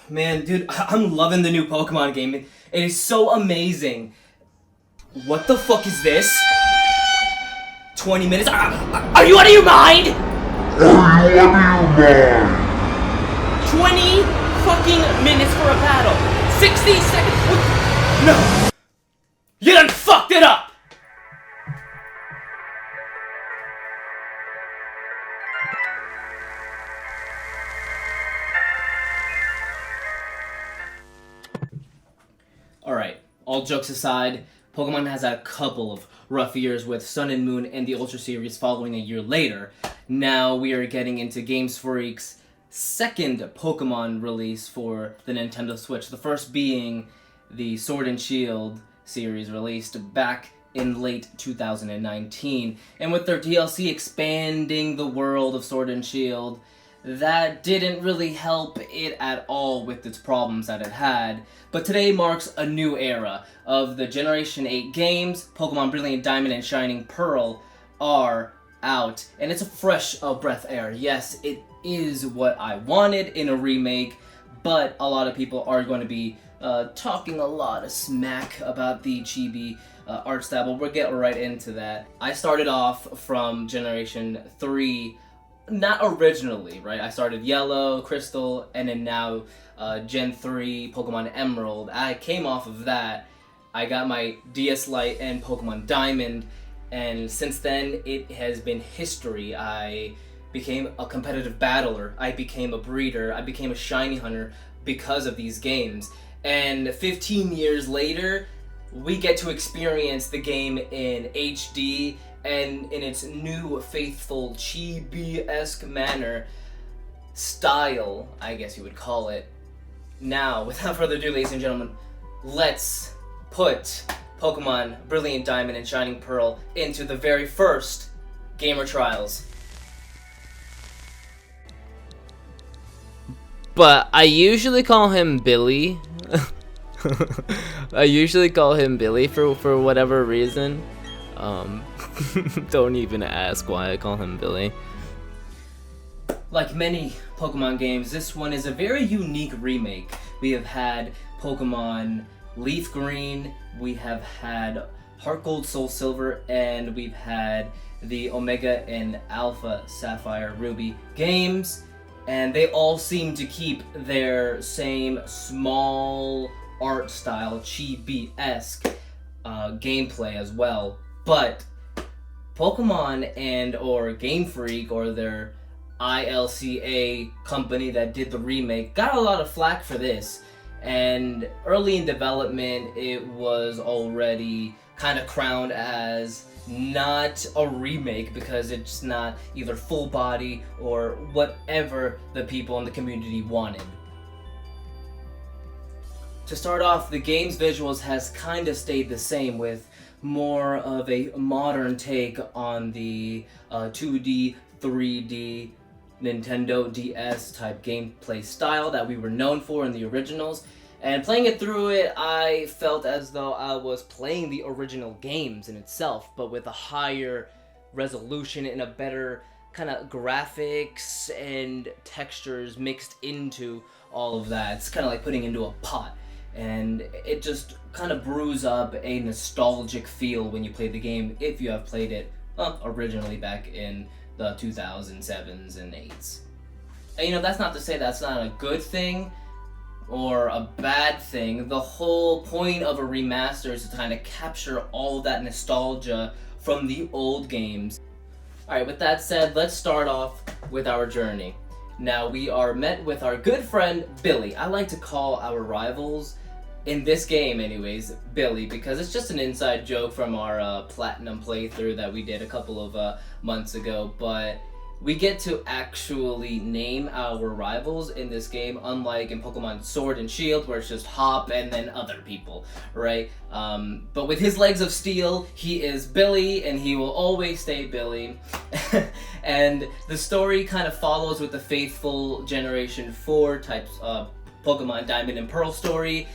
Man, dude, I'm loving the new Pokemon game. It is so amazing. What the fuck is this? 20 minutes? Are you out of your mind? 20 fucking minutes for a battle. 60 seconds. No. You done fucked it up. Alright, all jokes aside, Pokemon has had a couple of rough years with Sun and Moon and the Ultra Series following a year later. Now we are getting into Games Freak's second Pokemon release for the Nintendo Switch, the first being the Sword and Shield series released back in late 2019. And with their DLC expanding the world of Sword and Shield, that didn't really help it at all with its problems that it had. But today marks a new era of the Generation 8 games. Pokemon Brilliant Diamond and Shining Pearl are out, and it's a fresh breath of air. Yes, it is what I wanted in a remake, but a lot of people are going to be talking a lot of smack about the chibi art style, but we'll get right into that. I started off from Generation 3, not originally, right? I started Yellow, Crystal, and then now Gen 3, Pokemon Emerald. I came off of that. I got my DS Lite and Pokemon Diamond, and since then it has been history. I became a competitive battler, I became a breeder, I became a shiny hunter because of these games. And 15 years later, we get to experience the game in HD and in its new faithful chibi-esque manner, style, I guess you would call it. Now, without further ado, ladies and gentlemen, let's put Pokemon Brilliant Diamond and Shining Pearl into the very first TheGamerTrials. But I usually call him Billy. I usually call him Billy for whatever reason. Don't even ask why I call him Billy. Like many Pokemon games, this one is a very unique remake. We have had Pokemon Leaf Green, we have had Heart Gold, Soul Silver, and we've had the Omega and Alpha Sapphire Ruby games, and they all seem to keep their same small art style, chibi-esque gameplay as well. But Pokemon and or Game Freak or their ILCA company that did the remake got a lot of flack for this. And early in development, it was already kind of crowned as not a remake because it's not either full body or whatever the people in the community wanted. To start off, the game's visuals has kind of stayed the same, with more of a modern take on the 2D, 3D Nintendo DS type gameplay style that we were known for in the originals. And playing it through it, I felt as though I was playing the original games in itself, but with a higher resolution and a better kind of graphics and textures mixed into all of that. It's kind of like putting into a pot. And it just kind of brews up a nostalgic feel when you play the game, if you have played it originally back in the 2007s and 8s. And, you know, that's not to say that's not a good thing or a bad thing. The whole point of a remaster is to kind of capture all that nostalgia from the old games. Alright, with that said, let's start off with our journey. Now, we are met with our good friend Billy. I like to call our rivals, in this game anyways, Billy, because it's just an inside joke from our Platinum playthrough that we did a couple of months ago, but we get to actually name our rivals in this game, unlike in Pokemon Sword and Shield, where it's just Hop and then other people, right? But with his legs of steel, he is Billy, and he will always stay Billy. And the story kind of follows with the faithful Generation 4 types of Pokemon Diamond and Pearl story.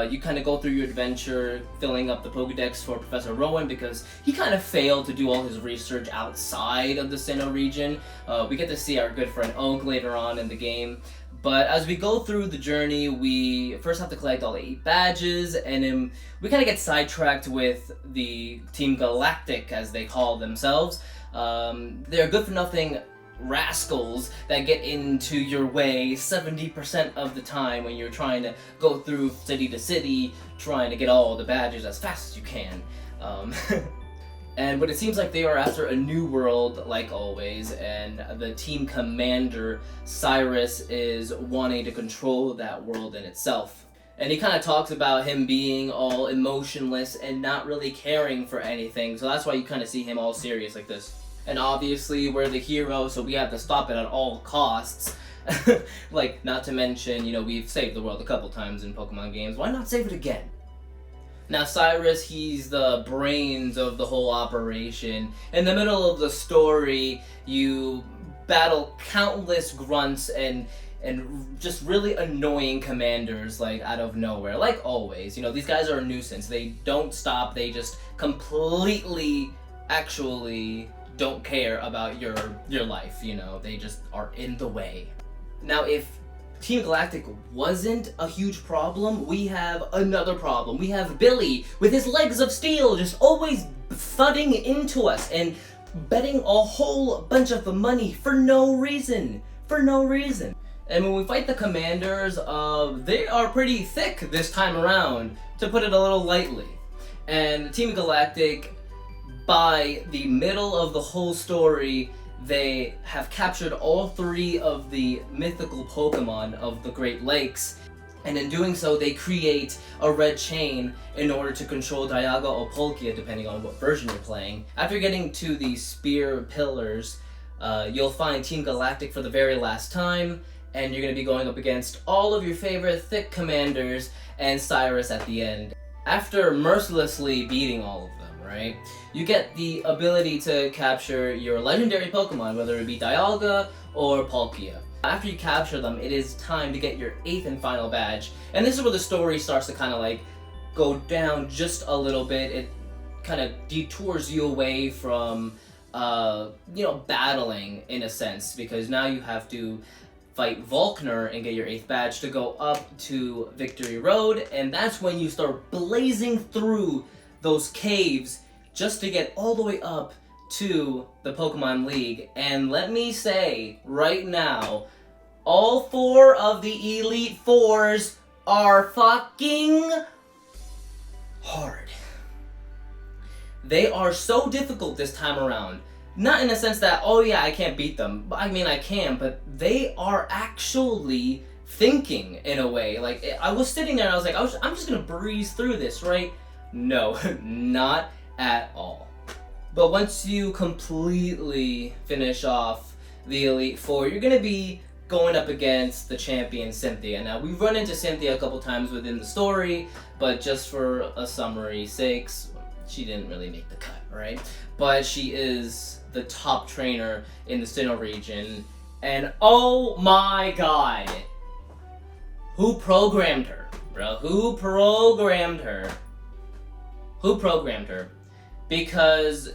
You kind of go through your adventure filling up the Pokedex for Professor Rowan because he kind of failed to do all his research outside of the Sinnoh region. We get to see our good friend Oak later on in the game, But as we go through the journey, we first have to collect all 8 badges, and then we kind of get sidetracked with the Team Galactic, as they call themselves. They're good-for-nothing rascals that get into your way 70% of the time when you're trying to go through city to city, trying to get all the badges as fast as you can. But it seems like they are after a new world, like always, and the team commander, Cyrus, is wanting to control that world in itself. And he kind of talks about him being all emotionless and not really caring for anything, so that's why you kind of see him all serious like this. And obviously, we're the hero, so we have to stop it at all costs. Like, not to mention, you know, we've saved the world a couple times in Pokemon games. Why not save it again? Now, Cyrus, he's the brains of the whole operation. In the middle of the story, you battle countless grunts and just really annoying commanders, like, out of nowhere. Like always, you know, these guys are a nuisance. They don't stop. They just completely, actually don't care about your life, you know. They just are in the way. Now, if Team Galactic wasn't a huge problem, we have another problem. We have Billy with his legs of steel just always thudding into us and betting a whole bunch of money for no reason. For no reason. And when we fight the commanders, they are pretty thick this time around, to put it a little lightly. And Team Galactic, by the middle of the whole story, they have captured all 3 of the mythical Pokemon of the Great Lakes, and in doing so, they create a red chain in order to control Dialga or Palkia, depending on what version you're playing. After getting to the Spear Pillars, you'll find Team Galactic for the very last time, and you're going to be going up against all of your favorite thick commanders and Cyrus at the end. After mercilessly beating all of them, right, you get the ability to capture your legendary Pokemon, whether it be Dialga or Palkia. After you capture them, it is time to get your 8th and final badge, and this is where the story starts to kind of like go down just a little bit. It kind of detours you away from, you know, battling in a sense, because now you have to fight Volkner and get your 8th badge to go up to Victory Road, and that's when you start blazing through those caves just to get all the way up to the Pokemon League. And let me say right now, all 4 of the Elite Fours are fucking hard. They are so difficult this time around. Not in the sense that, oh yeah, I can't beat them. I mean, I can, but they are actually thinking in a way. Like, I was sitting there and I was like, I'm just gonna breeze through this, right? No, not at all. But once you completely finish off the Elite Four, you're gonna be going up against the champion Cynthia. Now, we've run into Cynthia a couple times within the story, but just for a summary's sakes, she didn't really make the cut, right? But she is the top trainer in the Sinnoh region, and oh my god, who programmed her, bro? Who programmed her? Who programmed her? Because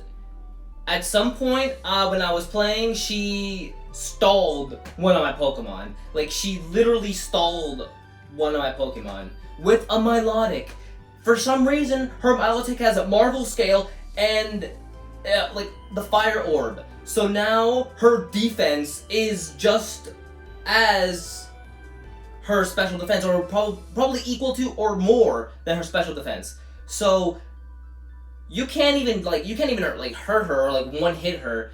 at some point when I was playing, she stalled one of my Pokemon. Like, she literally stalled one of my Pokemon with a Milotic. For some reason, her Milotic has a Marvel Scale and like the Fire Orb. So now her defense is just as her special defense, or probably equal to or more than her special defense. So you can't even hurt her or like one hit her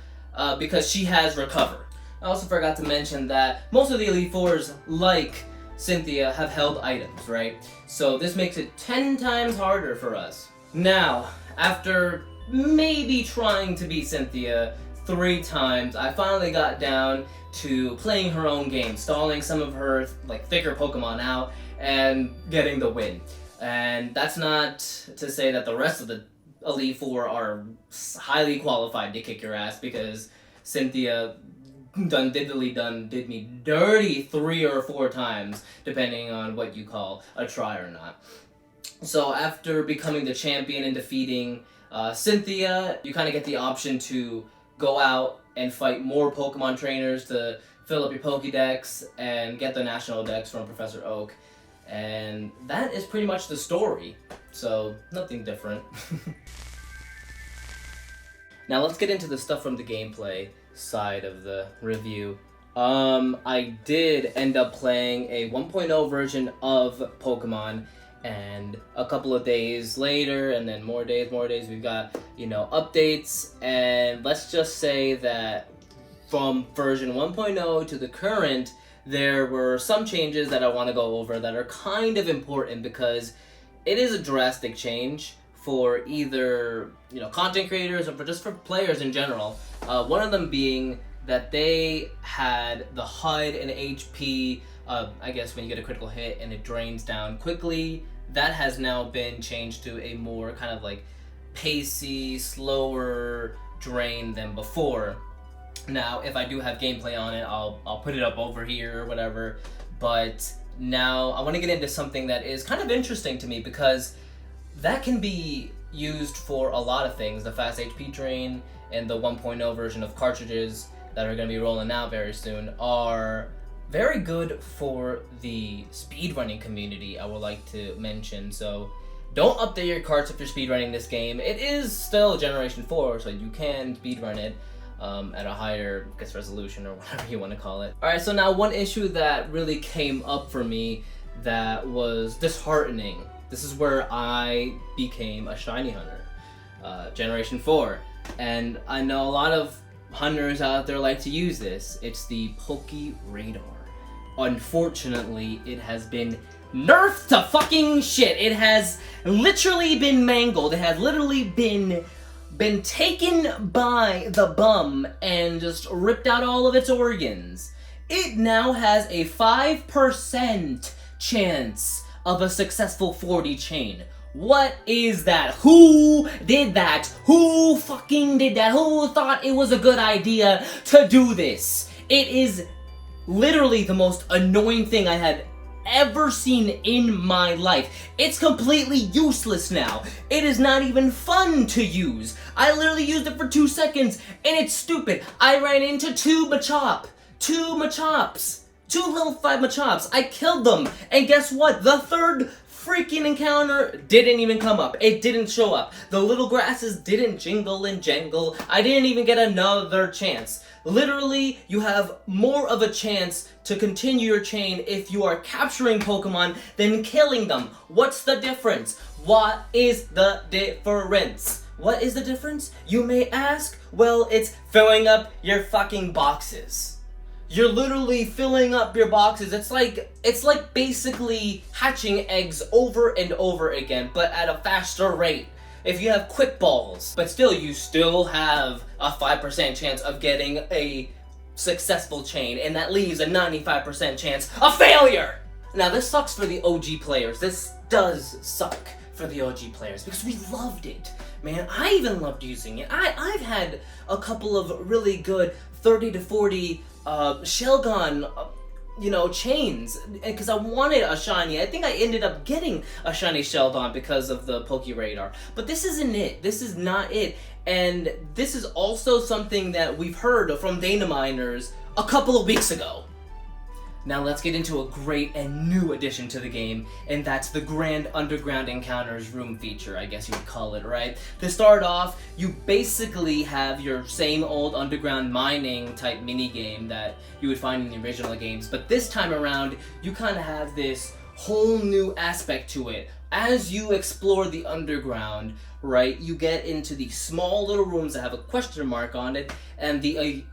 because she has Recover. I also forgot to mention that most of the Elite Fours, like Cynthia, have held items, right? So this makes it 10 times harder for us. Now, after maybe trying to beat Cynthia 3 times, I finally got down to playing her own game, stalling some of her like thicker Pokemon out and getting the win. And that's not to say that the rest of the Elite Four are highly qualified to kick your ass, because Cynthia did me dirty 3 or 4 times, depending on what you call a try or not. So after becoming the champion and defeating Cynthia, you kind of get the option to go out and fight more Pokemon trainers to fill up your Pokédex, and get the National Dex from Professor Oak. And that is pretty much the story. So, nothing different. Now let's get into the stuff from the gameplay side of the review. I did end up playing a 1.0 version of Pokemon, and a couple of days later, and then more days, we've got, updates, and let's just say that from version 1.0 to the current, there were some changes that I want to go over that are kind of important because it is a drastic change for either, content creators or for players in general. One of them being that they had the HUD and HP, I guess when you get a critical hit and it drains down quickly, that has now been changed to a more kind of like pacey, slower drain than before. Now, if I do have gameplay on it, I'll put it up over here or whatever, but now I want to get into something that is kind of interesting to me because that can be used for a lot of things. The fast HP drain and the 1.0 version of cartridges that are going to be rolling out very soon are very good for the speedrunning community, I would like to mention. So don't update your carts if you're speedrunning this game. It is still Generation 4, so you can speedrun it at a higher, resolution or whatever you want to call it. Alright, so now one issue that really came up for me that was disheartening. This is where I became a shiny hunter, Generation 4. And I know a lot of hunters out there like to use this. It's the Poke Radar. Unfortunately, it has been nerfed to fucking shit. It has literally been mangled. It has literally been taken by the bum and just ripped out all of its organs. It now has a 5% chance of a successful 40 chain. What is that? Who did that? Who fucking did that? Who thought it was a good idea to do this? It is literally the most annoying thing I had ever seen in my life. It's completely useless now. It is not even fun to use. I literally used it for 2 seconds and it's stupid. I ran into two Machops. 2 level 5 Machops. I killed them. And guess what? The third freaking encounter didn't even come up. It didn't show up. The little grasses didn't jingle and jangle. I didn't even get another chance. Literally, you have more of a chance to continue your chain if you are capturing Pokemon than killing them. What's the difference? What is the difference? What is the difference, you may ask? Well, it's filling up your fucking boxes. You're literally filling up your boxes. It's like basically hatching eggs over and over again, but at a faster rate. If you have quick balls, but still, you still have a 5% chance of getting a successful chain, and that leaves a 95% chance of failure! Now, this sucks for the OG players. This does suck for the OG players, because we loved it. Man, I even loved using it. I've had a couple of really good 30 to 40 Shelgon, chains, because I wanted a shiny. I think I ended up getting a shiny Sheldon because of the Poke Radar. But this isn't it. This is not it. And this is also something that we've heard from data miners a couple of weeks ago. Now let's get into a great and new addition to the game, and that's the Grand Underground Encounters room feature, I guess you would call it, right? To start off, you basically have your same old underground mining type minigame that you would find in the original games, but this time around, you kind of have this whole new aspect to it. As you explore the underground, right, you get into these small little rooms that have a question mark on it, and they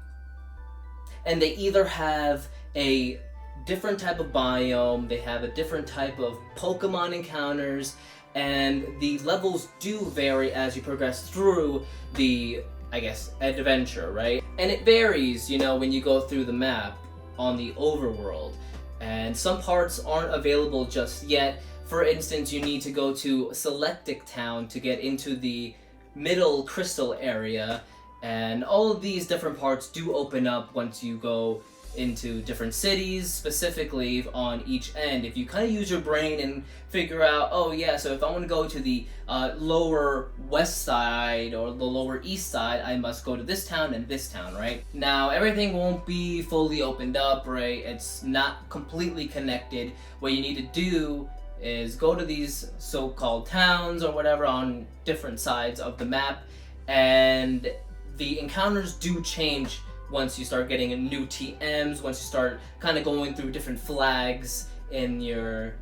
either have a different type of biome, they have a different type of Pokemon encounters, and the levels do vary as you progress through the, adventure, right? And it varies, when you go through the map on the overworld, and some parts aren't available just yet. For instance, you need to go to Selectic Town to get into the middle crystal area, and all of these different parts do open up once you go into different cities, specifically on each end. If you kind of use your brain and figure out, oh yeah, so if I want to go to the lower west side or the lower east side, I must go to this town and this town, right? Now, everything won't be fully opened up, right? It's not completely connected. What you need to do is go to these so-called towns or whatever on different sides of the map, and the encounters do change once you start getting new TMs, once you start kind of going through different flags in your,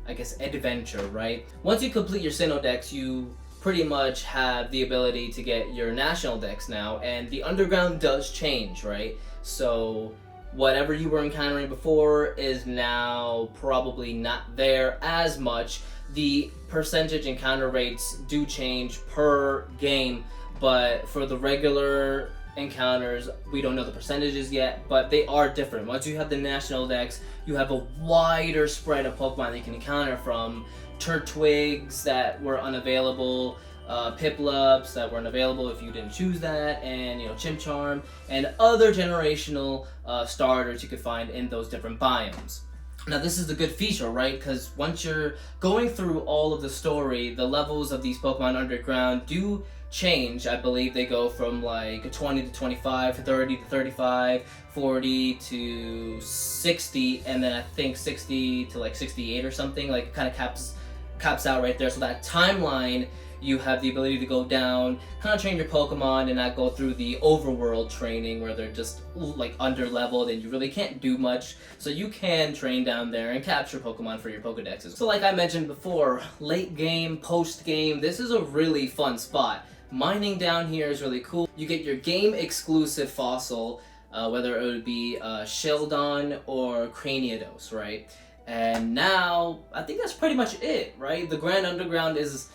I guess, adventure, right? Once you complete your Sinnoh decks, you pretty much have the ability to get your national decks now, and the underground does change, right? So whatever you were encountering before is now probably not there as much. The percentage encounter rates do change per game, but for the regular encounters, we don't know the percentages yet, but they are different. Once you have the national decks, you have a wider spread of Pokemon that you can encounter, from Turtwigs that were unavailable, Piplups that weren't available if you didn't choose that, and Chimcharm, and other generational starters you could find in those different biomes. Now this is the good feature, right? Because once you're going through all of the story, the levels of these Pokemon underground do change. I believe they go from like 20 to 25, 30 to 35, 40 to 60, and then I think 60 to like 68 or something. Like, kind of caps out right there. So that timeline, you have the ability to go down, kind of train your Pokemon, and not go through the overworld training where they're just like under leveled and you really can't do much. So you can train down there and capture Pokemon for your Pokedexes. So like I mentioned before, late game, post game, this is a really fun spot. Mining down here is really cool. You get your game exclusive fossil, whether it would be Sheldon or Craniados, right? And now I think that's pretty much it, right? The Grand Underground is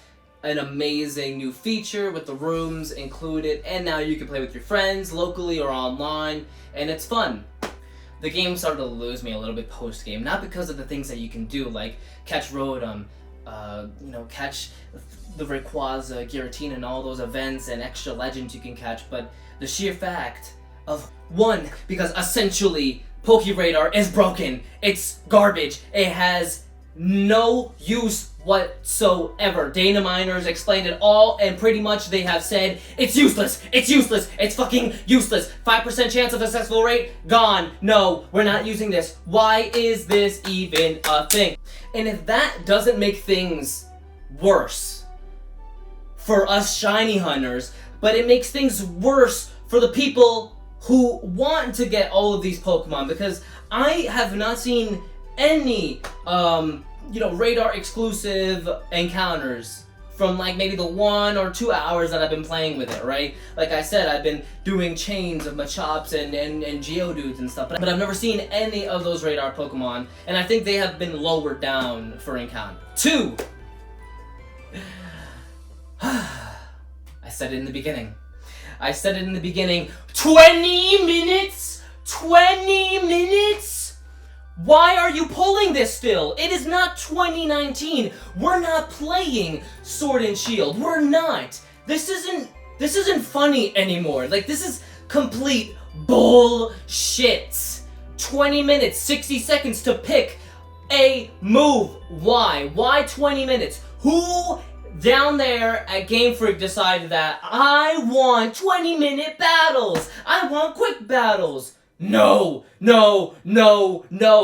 an amazing new feature with the rooms included, and now you can play with your friends locally or online, and it's fun. The game started to lose me a little bit post-game, not because of the things that you can do, like catch Rotom, catch the Rayquaza, Giratina, and all those events and extra legends you can catch, but the sheer fact of, one, because essentially PokeRadar is broken, it's garbage, it has no use whatsoever. Data miners explained it all, and pretty much they have said it's useless, it's fucking useless. 5% chance of successful rate, gone. No, we're not using this. Why is this even a thing? And if that doesn't make things worse for us shiny hunters, but it makes things worse for the people who want to get all of these Pokemon, because I have not seen any radar exclusive encounters from like maybe the 1 or 2 hours that I've been playing with it, right? Like I said, I've been doing chains of Machops and Geodudes and stuff, but I've never seen any of those radar Pokemon, and I think they have been lowered down for encounter. 2! I said it in the beginning. 20 minutes? 20 minutes? Why are you pulling this still? It is not 2019. We're not playing Sword and Shield. We're not. This isn't funny anymore. Like, this is complete bullshit. 20 minutes, 60 seconds to pick a move. Why? Why 20 minutes? Who down there at Game Freak decided that I want 20-minute battles? I want quick battles. No.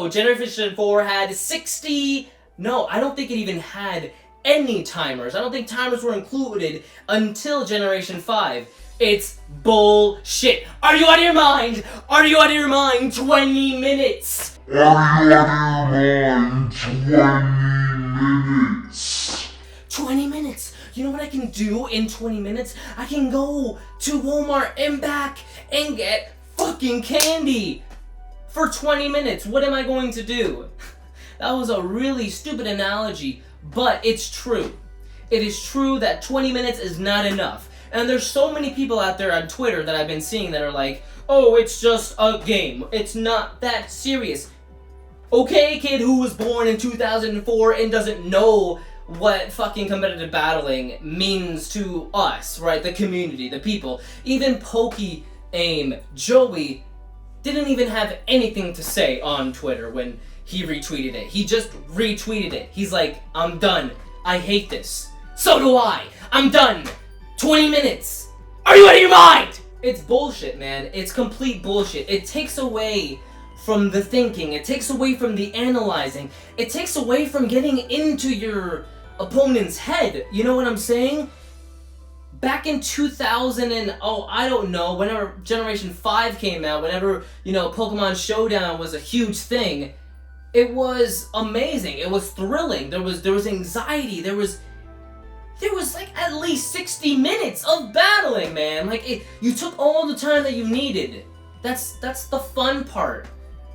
Generation 4 had 60... No, I don't think it even had any timers. I don't think timers were included until Generation 5. It's bullshit. Are you out of your mind? 20 minutes. Are you out of your mind? 20 minutes. 20 minutes. You know what I can do in 20 minutes? I can go to Walmart and back and get fucking candy for 20 minutes. What am I going to do? That was a really stupid analogy, but it's true. It is true that 20 minutes is not enough. And there's so many people out there on Twitter that I've been seeing that are like, oh, it's just a game. It's not that serious. Okay, kid who was born in 2004 and doesn't know what fucking competitive battling means to us, right? The community, the people. Even Aim, Joey, didn't even have anything to say on Twitter when he retweeted it. He just retweeted it. He's like, I'm done. I hate this. So do I. I'm done. 20 minutes. Are you out of your mind? It's bullshit, man. It's complete bullshit. It takes away from the thinking. It takes away from the analyzing. It takes away from getting into your opponent's head. You know what I'm saying? Back in 2000 and, I don't know, whenever Generation 5 came out, whenever, Pokemon Showdown was a huge thing, it was amazing. It was thrilling. There was anxiety. There was like at least 60 minutes of battling, man. Like, you took all the time that you needed. That's the fun part.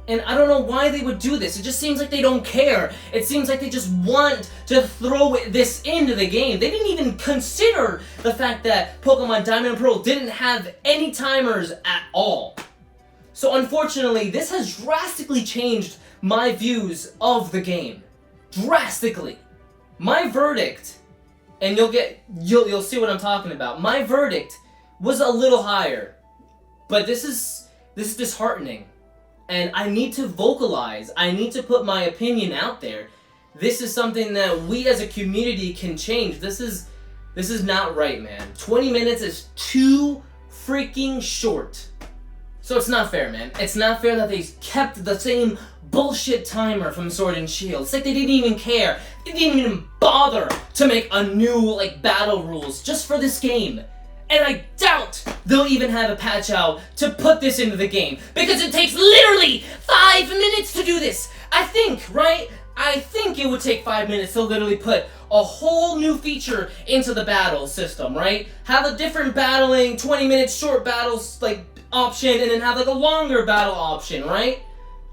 And I don't know why they would do this. It just seems like they don't care. It seems like they just want to throw this into the game. They didn't even consider the fact that Pokemon Diamond and Pearl didn't have any timers at all. So unfortunately, this has drastically changed my views of the game. Drastically. My verdict, and you'll see what I'm talking about. My verdict was a little higher. But this is disheartening. And I need to vocalize. I need to put my opinion out there. This is something that we as a community can change. This is not right, man. 20 minutes is too freaking short. So it's not fair, man. It's not fair that they kept the same bullshit timer from Sword and Shield. It's like they didn't even care. They didn't even bother to make a new, battle rules just for this game. And I doubt they'll even have a patch out to put this into the game. Because it takes literally 5 minutes to do this. I think, right? I think it would take 5 minutes to literally put a whole new feature into the battle system, right? Have a different battling, 20 minutes short battles, option, and then have, a longer battle option, right?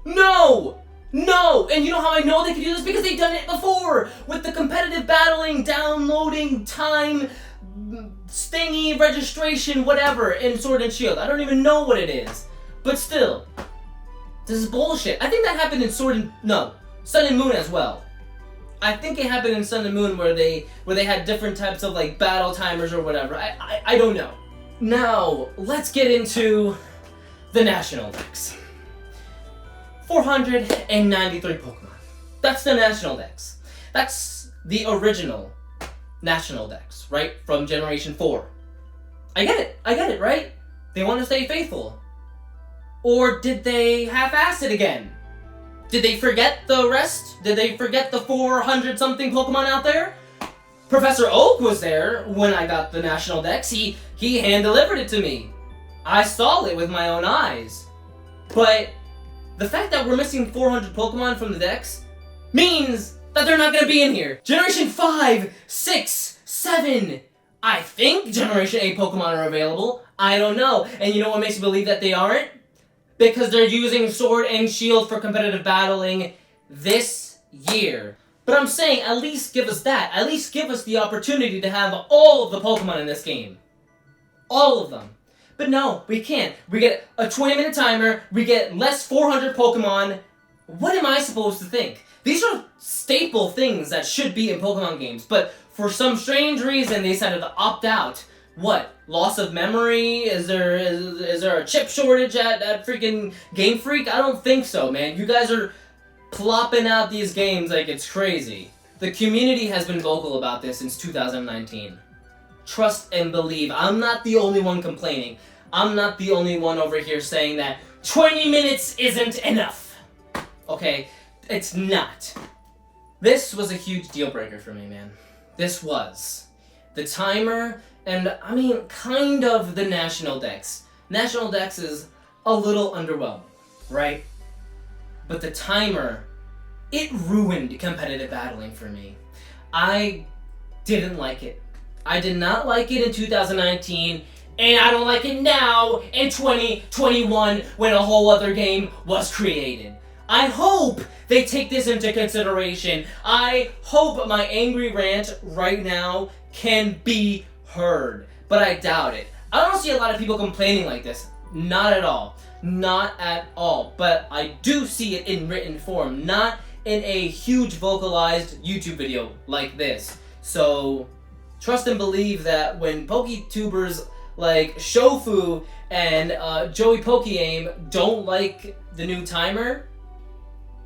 No! No! And you know how I know they could do this? Because they've done it before! With the competitive battling, downloading, time, stingy, registration, whatever, in Sword and Shield. I don't even know what it is. But still, this is bullshit. I think that happened in Sun and Moon as well. I think it happened in Sun and Moon where they had different types of battle timers or whatever. I don't know. Now, let's get into the National Dex. 493 Pokemon. That's the National Dex. That's the original National Dex, right? From Generation 4. I get it, right? They want to stay faithful. Or did they half-ass it again? Did they forget the rest? Did they forget the 400-something Pokemon out there? Professor Oak was there when I got the National Dex. He hand-delivered it to me. I saw it with my own eyes. But the fact that we're missing 400 Pokemon from the Dex means that they're not going to be in here. Generation 5, 6, 7. I think Generation 8 Pokemon are available. I don't know. And you know what makes me believe that they aren't? Because they're using Sword and Shield for competitive battling this year. But I'm saying, at least give us that. At least give us the opportunity to have all of the Pokemon in this game. All of them. But no, we can't. We get a 20-minute timer, we get less 400 Pokemon. What am I supposed to think? These are staple things that should be in Pokemon games, but for some strange reason they decided to opt out. What? Loss of memory? Is there a chip shortage at freaking Game Freak? I don't think so, man. You guys are plopping out these games like it's crazy. The community has been vocal about this since 2019. Trust and believe. I'm not the only one complaining. I'm not the only one over here saying that 20 minutes isn't enough. Okay? It's not. This was a huge deal breaker for me, man. This was. The timer, and I mean, kind of the National Dex. National Dex is a little underwhelming, right? But the timer, it ruined competitive battling for me. I didn't like it. I did not like it in 2019, and I don't like it now in 2021 when a whole other game was created. I hope they take this into consideration. I hope my angry rant right now can be heard, but I doubt it. I don't see a lot of people complaining like this. Not at all. Not at all. But I do see it in written form, not in a huge vocalized YouTube video like this. So trust and believe that when PokeTubers like Shofu and Joey Pokeaim don't like the new timer.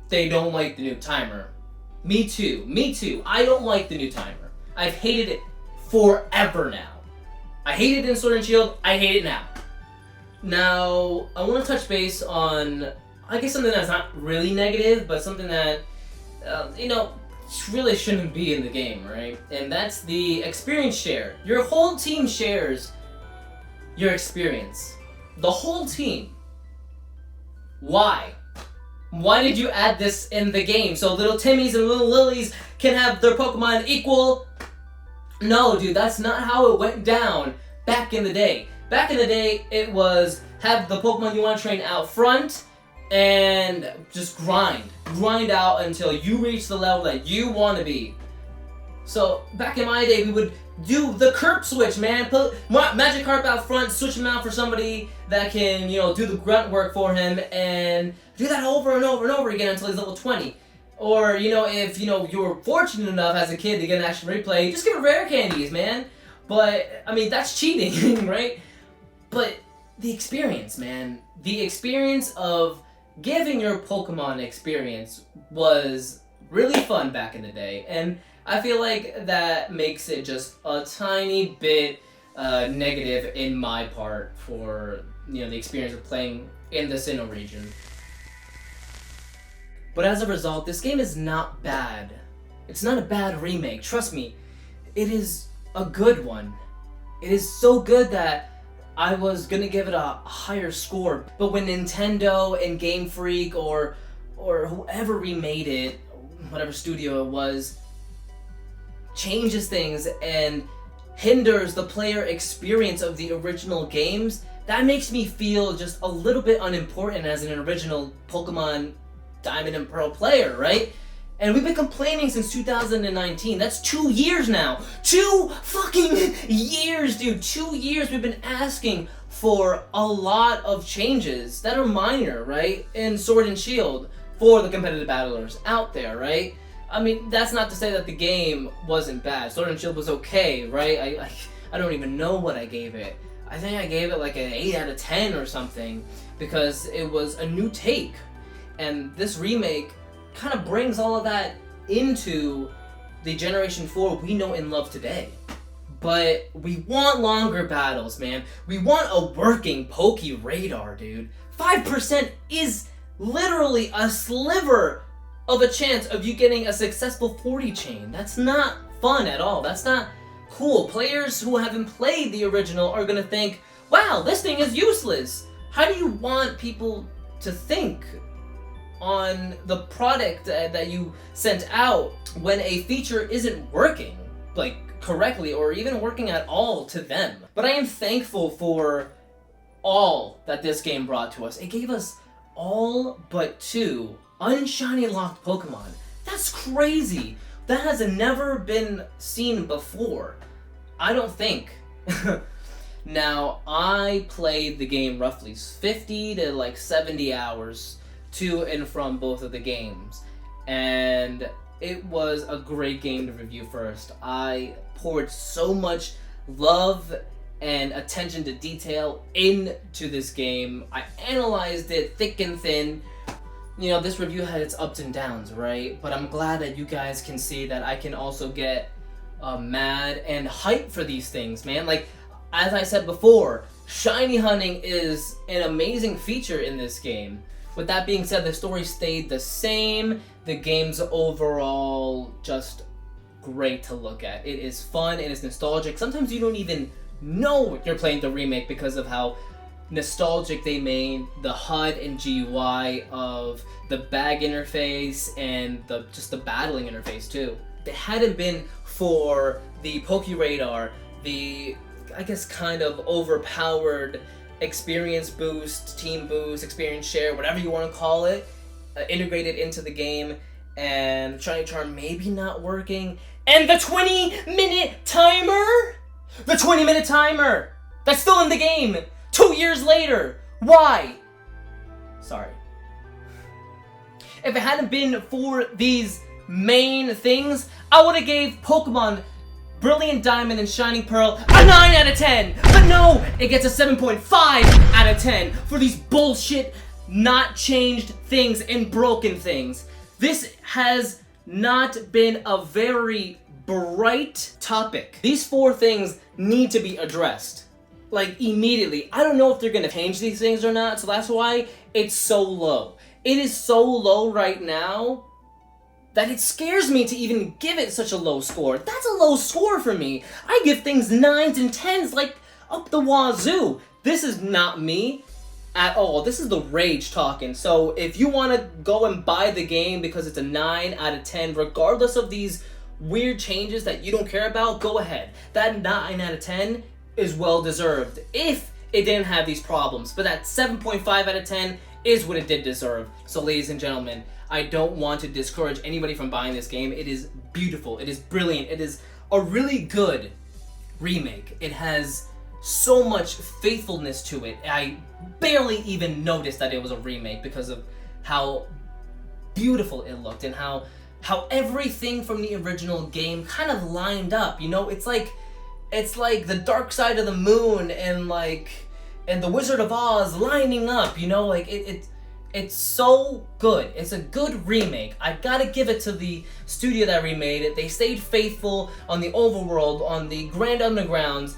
They don't like the new timer. Me too. I don't like the new timer. I've hated it forever now. I hated it in Sword and Shield. I hate it now. Now, I want to touch base on, I guess, something that's not really negative, but something that, really shouldn't be in the game, right? And that's the experience share. Your whole team shares your experience. The whole team. Why? Why did you add this in the game? So little Timmies and little Lilies can have their Pokemon equal? No, dude, that's not how it went down back in the day. Back in the day, it was have the Pokemon you want to train out front and just grind out until you reach the level that you want to be. So back in my day, we would do the Kerp switch, man. Put Magikarp out front, switch him out for somebody that can, do the grunt work for him, and do that over and over and over again until he's level 20. Or, if, you were fortunate enough as a kid to get an action replay, just give it rare candies, man. But, that's cheating, right? But the experience, man. The experience of giving your Pokemon experience was really fun back in the day. And I feel like that makes it just a tiny bit negative in my part for, the experience of playing in the Sinnoh region. But as a result, this game is not bad. It's not a bad remake, trust me. It is a good one. It is so good that I was gonna give it a higher score. But when Nintendo and Game Freak or whoever remade it, whatever studio it was, changes things and hinders the player experience of the original games, that makes me feel just a little bit unimportant as an original Pokemon Diamond and Pearl player, right? And we've been complaining since 2019. That's 2 years now. 2 fucking years, dude. 2 years we've been asking for a lot of changes that are minor, right? In Sword and Shield for the competitive battlers out there, right? That's not to say that the game wasn't bad. Sword and Shield was okay, right? I don't even know what I gave it. I think I gave it like an 8 out of 10 or something because it was a new take. And this remake kind of brings all of that into the Generation 4 we know and love today. But we want longer battles, man. We want a working Poke Radar, dude. 5% is literally a sliver of a chance of you getting a successful 40 chain. That's not fun at all. That's not cool. Players who haven't played the original are gonna think, wow, this thing is useless. How do you want people to think on the product that you sent out when a feature isn't working correctly or even working at all to them? But I am thankful for all that this game brought to us. It gave us all but 2 unshiny locked Pokemon. That's crazy. That has never been seen before, I don't think. Now, I played the game roughly 50 to 70 hours to and from both of the games, and it was a great game to review first. I poured so much love and attention to detail into this game. I analyzed it thick and thin. This review had its ups and downs, right? But I'm glad that you guys can see that I can also get mad and hyped for these things, man. As I said before, shiny hunting is an amazing feature in this game. With that being said, the story stayed the same. The game's overall just great to look at. It is fun, it is nostalgic. Sometimes you don't even know you're playing the remake because of how nostalgic they made the HUD and GUI of the bag interface and just the battling interface too. If it hadn't been for the Poke Radar, the kind of overpowered experience boost, team boost, experience share, whatever you want to call it, integrated into the game, and Shiny Charm maybe not working, and the 20-minute timer? The 20-minute timer! That's still in the game! 2 years later! Why? Sorry. If it hadn't been for these main things, I would have gave Pokemon Brilliant Diamond and Shining Pearl, a 9 out of 10! But no, it gets a 7.5 out of 10 for these bullshit, not changed things and broken things. This has not been a very bright topic. These 4 things need to be addressed. Like, immediately. I don't know if they're gonna change these things or not, so that's why it's so low. It is so low right now that it scares me to even give it such a low score. That's a low score for me. I give things 9s and 10s like up the wazoo. This is not me at all. This is the rage talking. So if you want to go and buy the game because it's a 9 out of 10, regardless of these weird changes that you don't care about, go ahead. That 9 out of 10 is well deserved if it didn't have these problems. But that 7.5 out of 10 is what it did deserve. So ladies and gentlemen, I don't want to discourage anybody from buying this game. It is beautiful. It is brilliant. It is a really good remake. It has so much faithfulness to it. I barely even noticed that it was a remake because of how beautiful it looked and how everything from the original game kind of lined up. You know, it's like the Dark Side of the Moon and the Wizard of Oz lining up. You know, like it's so good. It's a good remake. I gotta give it to the studio that remade it. They stayed faithful on the overworld, on the Grand Undergrounds,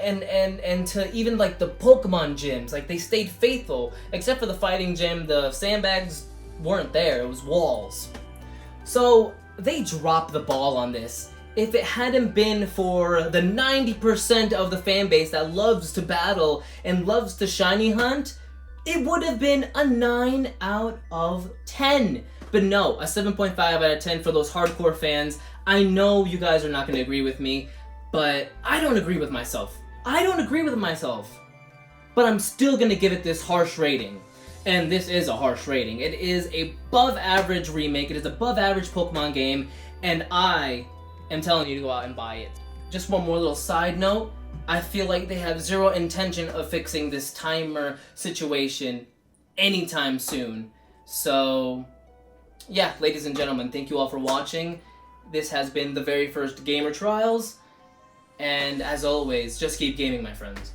and to even like the Pokemon gyms. Like, they stayed faithful, except for the fighting gym. The sandbags weren't there. It was walls. So they dropped the ball on this. If it hadn't been for the 90% of the fan base that loves to battle and loves to shiny hunt, it would have been a 9 out of 10. But no, a 7.5 out of 10 for those hardcore fans. I know you guys are not going to agree with me, but I don't agree with myself. But I'm still going to give it this harsh rating. And this is a harsh rating. It is a above average remake. It is above average Pokemon game. And I am telling you to go out and buy it. Just one more little side note. I feel like they have zero intention of fixing this timer situation anytime soon. So, yeah, ladies and gentlemen, thank you all for watching. This has been the very first Gamer Trials. And as always, just keep gaming, my friends.